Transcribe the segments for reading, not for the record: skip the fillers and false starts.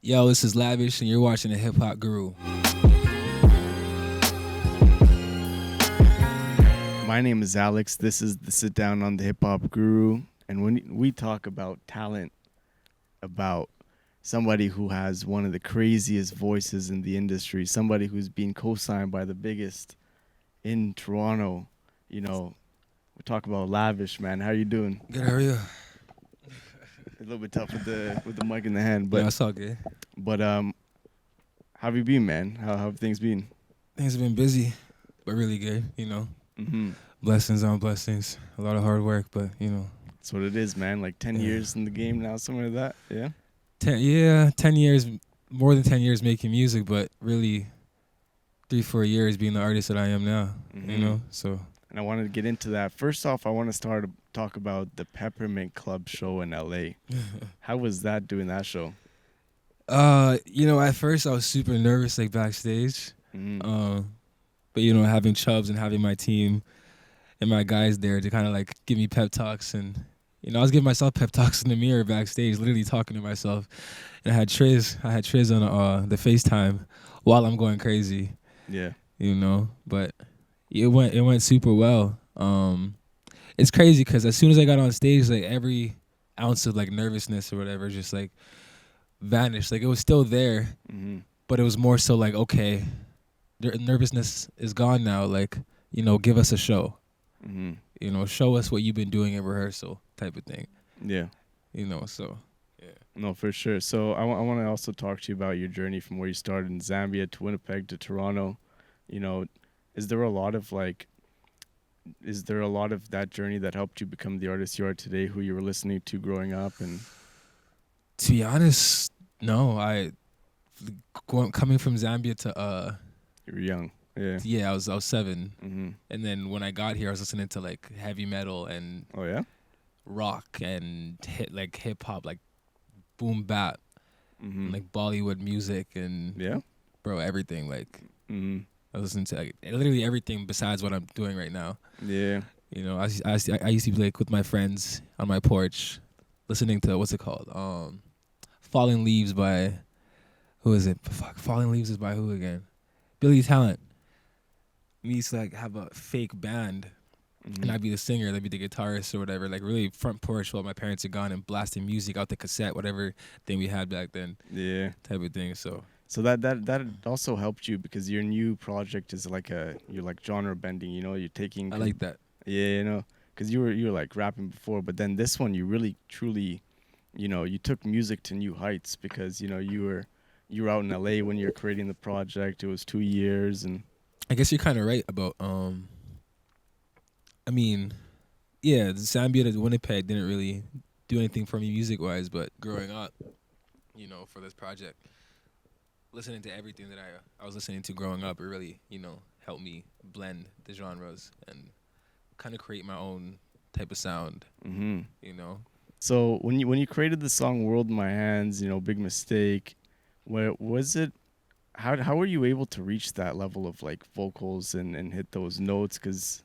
Yo, this is Lavish, and you're watching the Hip Hop Guru. My name is Alex. This is the Sit Down on the Hip Hop Guru. And when we talk about talent, about somebody who has one of the craziest voices in the industry, somebody who's been co-signed by the biggest in Toronto, we talk about Lavish, man. How you doing? Good, how are you? A little bit tough with the mic in the hand, but Yeah, it's all good. but how have you been, man? How have things been? Things have been busy, but really good, Mm-hmm. Blessings on blessings. A lot of hard work, but, That's what it is, man. Like 10 years in the game now, something like that. Yeah. 10 years, more than 10 years making music, but really 3-4 years being the artist that I am now, so. And I wanted to get into that. First off, I want to talk about the Peppermint Club show in LA. How was that doing that show? At first I was super nervous, like backstage. Mm-hmm. But having Chubbs and having my team and my guys there to kind of like give me pep talks, and I was giving myself pep talks in the mirror backstage, literally talking to myself. And I had Triz on the FaceTime while I'm going crazy. Yeah. But it went super well. It's crazy because as soon as I got on stage, like every ounce of like nervousness or whatever just like vanished. Like it was still there, but it was more so like, okay, the nervousness is gone now. Like, give us a show. Show us what you've been doing in rehearsal, type of thing. Yeah. So yeah. No, for sure. So I want to also talk to you about your journey from where you started in Zambia to Winnipeg to Toronto. Is there a lot of that journey that helped you become the artist you are today, who you were listening to growing up? And to be honest, no. Coming from Zambia to you were young. Yeah. Yeah, I was 7. Mm-hmm. And then when I got here, I was listening to like heavy metal and Oh yeah. rock and hip hop, like boom bap, and, like Bollywood music and Yeah. bro, everything. Like I was listening to like, literally everything besides what I'm doing right now. Yeah. I used to be like with my friends on my porch, listening to what's it called? Falling Leaves by who is it? Fuck, Falling Leaves is by who again? Billy Talent. We used to like have a fake band, and I'd be the singer, they'd be the guitarist or whatever. Like really front porch while my parents are gone and blasting music out the cassette, whatever thing we had back then. Yeah. Type of thing. So that also helped you because your new project is you're like genre bending. You're taking. I like that. Yeah, because you were like rapping before, but then this one you really truly, you took music to new heights because you were out in LA when you were creating the project. It was 2 years, and I guess you're kind of right about I mean, yeah, Zambia to Winnipeg didn't really do anything for me music wise, but growing up, for this project, listening to everything that I was listening to growing up, it really, helped me blend the genres and kind of create my own type of sound. So when you created the song "World in My Hands," Big Mistake, where was it? How were you able to reach that level of like vocals and hit those notes? Because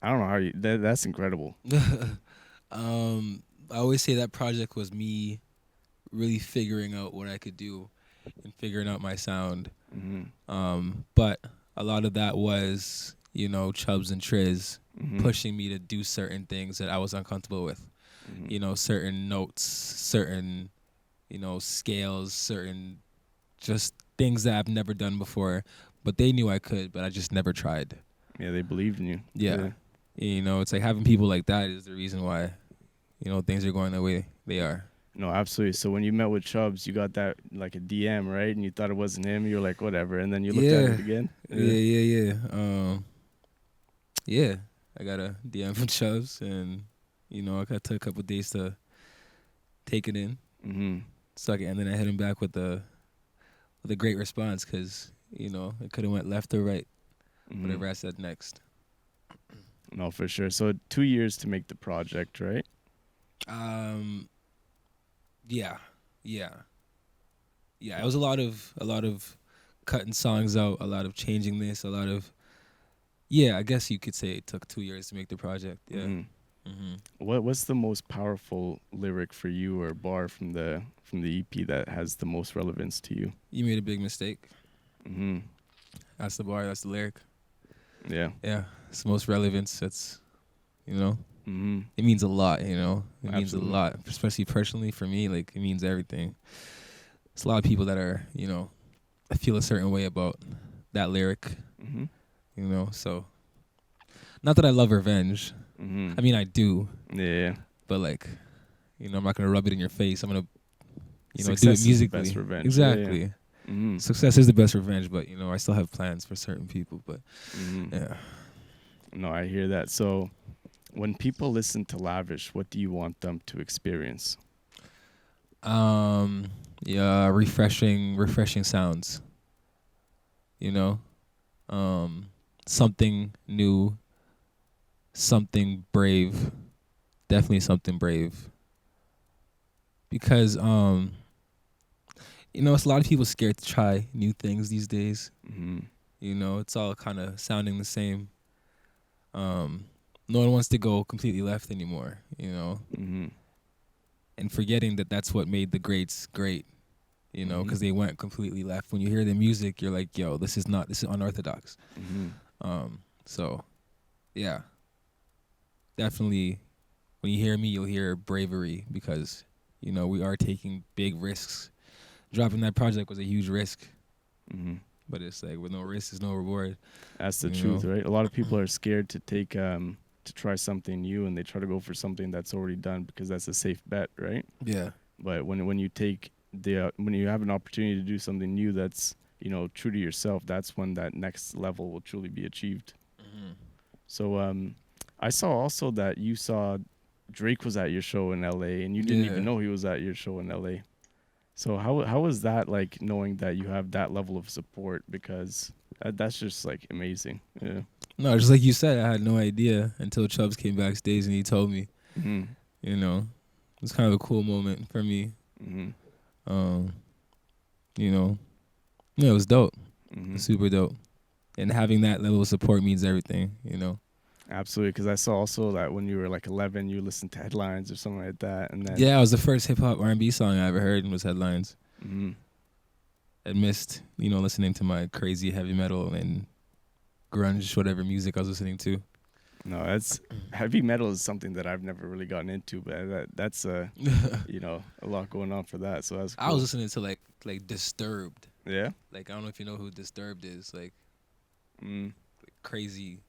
I don't know how that's incredible. I always say that project was me really figuring out what I could do and figuring out my sound. But a lot of that was, Chubbs and Triz pushing me to do certain things that I was uncomfortable with. Certain notes, certain, scales, certain just things that I've never done before. But they knew I could, but I just never tried. Yeah, they believed in you. Yeah. It's like having people like that is the reason why, things are going the way they are. No, absolutely. So when you met with Chubbs, you got that like a DM, right? And you thought it wasn't him. You were like, whatever. And then you looked at it again. Yeah. I got a DM from Chubbs, and I took a couple days to take it in. And then I hit him back with a great response because it could have went left or right, whatever I said next. No, for sure. So 2 years to make the project, right? Yeah. It was a lot of cutting songs out, a lot of changing this, a lot of I guess you could say it took 2 years to make the project. Yeah. What's the most powerful lyric for you or bar from the EP that has the most relevance to you? You made a big mistake. Mm-hmm. That's the bar. That's the lyric. Yeah. Yeah, it's the most relevance. It's, you know, Mm-hmm. it means a lot. You know, it Absolutely. means a lot, especially personally for me. Like, it means everything. It's a lot of people that are, you know, I feel a certain way about that lyric. Mm-hmm. You know, so not that I love revenge. Mm-hmm. I mean, I do, Yeah. but like, you know, I'm not gonna rub it in your face. I'm gonna, you know, Success do it is the musically. best revenge. Exactly. Yeah. Mm-hmm. Success is the best revenge, but you know, I still have plans for certain people. But yeah. No, I hear that. So, when people listen to Lavish, what do you want them to experience? Yeah, refreshing sounds. You know, something new, something brave, definitely something brave. Because you know, it's a lot of people scared to try new things these days. Mm-hmm. You know, it's all kind of sounding the same. No one wants to go completely left anymore. You know, Mm-hmm. and forgetting that that's what made the greats great. You know, because they went completely left. When you hear their music, you're like, yo, this is unorthodox. Mm-hmm. So, yeah, definitely. When you hear me, you'll hear bravery because, you know, we are taking big risks. Dropping that project was a huge risk, but it's like with no risk, there's no reward. That's the truth, right? A lot of people are scared to take to try something new, and they try to go for something that's already done because that's a safe bet, right? Yeah. But when you take when you have an opportunity to do something new that's, you know, true to yourself, that's when that next level will truly be achieved. So I saw also that you saw Drake was at your show in LA, and you didn't even know he was at your show in LA. So how was that, like, knowing that you have that level of support? Because that's just like amazing. Yeah. No, just like you said, I had no idea until Chubbs came backstage and he told me. Mm-hmm. You know, it was kind of a cool moment for me. Mm-hmm. You know, yeah, it was dope. Mm-hmm. Super dope. And having that level of support means everything, you know. Absolutely, because I saw also that when you were like 11, you listened to Headlines or something like that, and then Yeah, it was the first hip hop R&B song I ever heard, and was Headlines. Mm-hmm. I missed, you know, listening to my crazy heavy metal and grunge, whatever music I was listening to. No, that's heavy metal is something that I've never really gotten into, but that's you know, a lot going on for that. So that's cool. I was listening to like Disturbed. Yeah. Like, I don't know if you know who Disturbed is. Like crazy,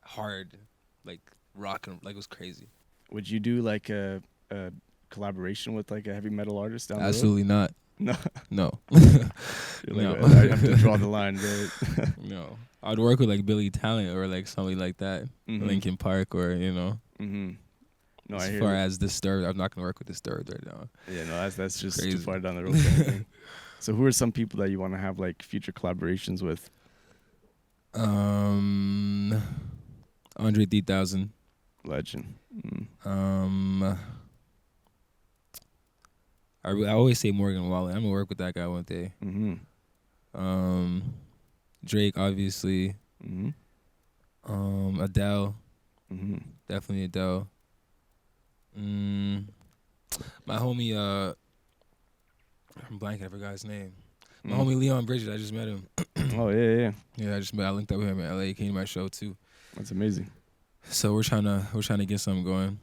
hard, like rock and like, it was crazy. Would you do like a collaboration with like a heavy metal artist down the road? Absolutely not. No. No. You're like, No. I have to draw the line, right? No. I'd work with like Billy Talent or like somebody like that, Linkin Park, or, you know. No, as I hear far that. as Disturbed, I'm not gonna work with Disturbed right now. Yeah, no, that's just Crazy. too far down the road. Kind of thing. So who are some people that you want to have like future collaborations with? Andre 3000. Legend. I always say Morgan Wallen. I'm gonna work with that guy one day. Drake, obviously. Adele. Definitely Adele. My homie, I'm blanking, I forgot his name. My homie Leon Bridges, I just met him. Oh yeah. Yeah, I linked up with him in LA. He came to my show too. That's amazing. So we're trying to get something going.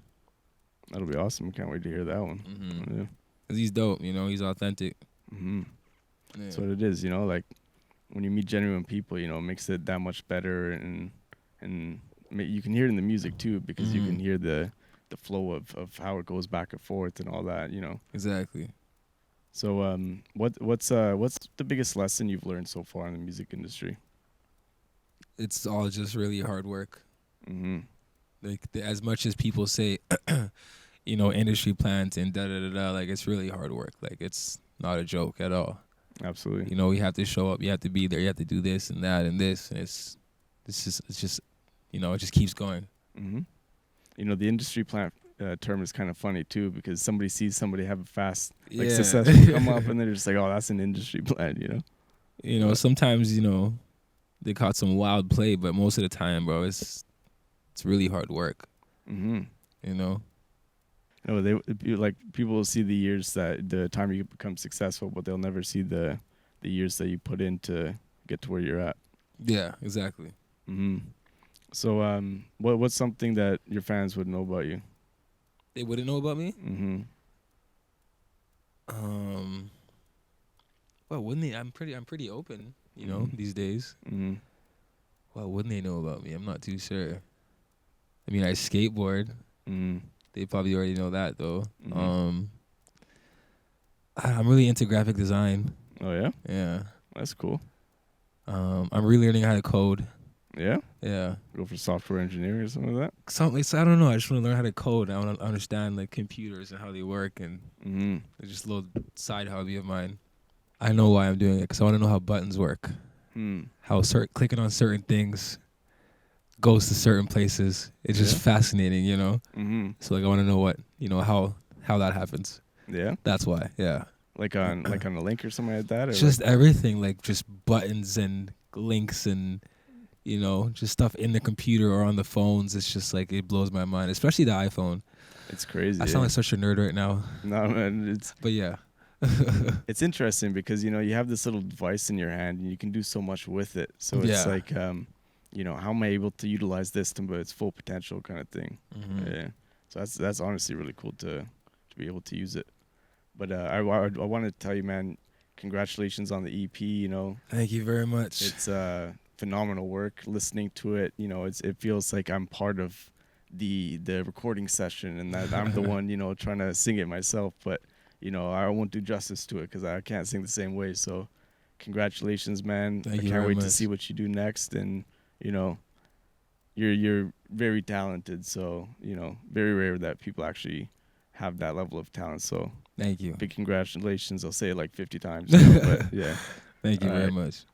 That'll be awesome. I can't wait to hear that one. Yeah. 'Cause he's dope, you know. He's authentic. Yeah. That's what it is, you know. Like when you meet genuine people, you know, it makes it that much better, and you can hear it in the music too, because you can hear the flow of how it goes back and forth and all that, you know. Exactly. So what's the biggest lesson you've learned so far in the music industry? It's all just really hard work. Like, as much as people say, you know, industry plans and da-da-da-da, like, it's really hard work. Like, it's not a joke at all. Absolutely. You know, you have to show up, you have to be there, you have to do this and that and this, and it's just, you know, it just keeps going. You know, the industry plan term is kind of funny too, because somebody sees somebody have a fast, like, successful come up, and they're just like, oh, that's an industry plan, you know? You know, sometimes, you know, they caught some wild play, but most of the time, bro, it's really hard work. you know. No, like people will see the years that the time you become successful, but they'll never see the years that you put in to get to where you're at. Yeah, exactly. So what's something that your fans would know about you? They wouldn't know about me. Well, wouldn't they? I'm pretty open, you know, these days. Well, wouldn't they know about me? I'm not too sure. I mean, I skateboard. They probably already know that though. I'm really into graphic design. Oh yeah? Yeah. That's cool. I'm really learning how to code. Yeah? Yeah. Go for software engineering or something like that? I don't know. I just want to learn how to code. I want to understand like computers and how they work, and it's just a little side hobby of mine. I know why I'm doing it because I want to know how buttons work. How clicking on certain things goes to certain places. It's just fascinating, you know. So like I want to know what, you know, how that happens. Yeah. That's why. Yeah. Like on a link or something like that. Or just everything, like just buttons and links and, you know, just stuff in the computer or on the phones. It's just like it blows my mind, especially the iPhone. It's crazy. I sound like such a nerd right now. No man, but yeah. It's interesting because, you know, you have this little device in your hand and you can do so much with it. So it's like, you know, how am I able to utilize this to its full potential kind of thing? Yeah. So that's honestly really cool to be able to use it. But I want to tell you, man, congratulations on the EP. You know, thank you very much. It's phenomenal work. Listening to it, you know, it feels like I'm part of the recording session and that I'm the one, you know, trying to sing it myself. But you know, I won't do justice to it because I can't sing the same way. So, congratulations, man! Thank I you can't wait much. to see what you do next. And you know, you're very talented. So you know, very rare that people actually have that level of talent. So thank you. Big congratulations. I'll say it like 50 times. You know, but yeah. Thank you very much.